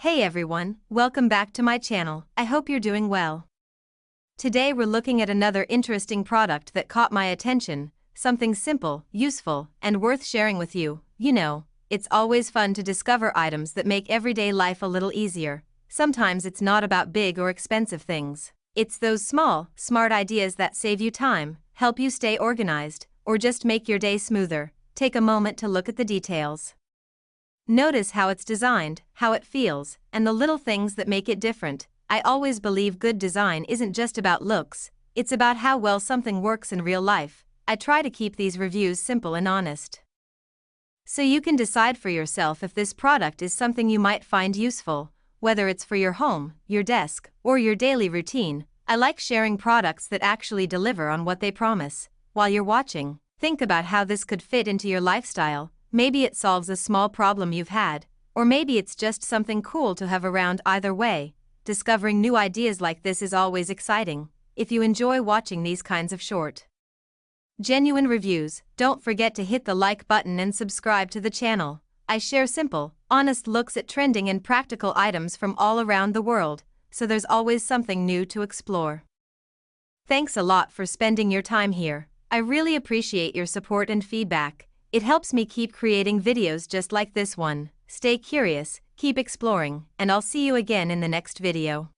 Hey everyone, welcome back to my channel. I hope you're doing well. Today we're looking at another interesting product that caught my attention, something simple, useful, and worth sharing with you. You know, it's always fun to discover items that make everyday life a little easier. Sometimes it's not about big or expensive things. It's those small, smart ideas that save you time, help you stay organized, or just make your day smoother. Take a moment to look at the details. Notice how it's designed, how it feels, and the little things that make it different. I always believe good design isn't just about looks, it's about how well something works in real life. I try to keep these reviews simple and honest, so you can decide for yourself if this product is something you might find useful, whether it's for your home, your desk, or your daily routine. I like sharing products that actually deliver on what they promise. While you're watching, think about how this could fit into your lifestyle. Maybe it solves a small problem you've had, or maybe it's just something cool to have around. Either way, discovering new ideas like this is always exciting. If you enjoy watching these kinds of short, genuine reviews, don't forget to hit the like button and subscribe to the channel. I share simple, honest looks at trending and practical items from all around the world, so there's always something new to explore. Thanks a lot for spending your time here. I really appreciate your support and feedback. It helps me keep creating videos just like this one. Stay curious, keep exploring, and I'll see you again in the next video.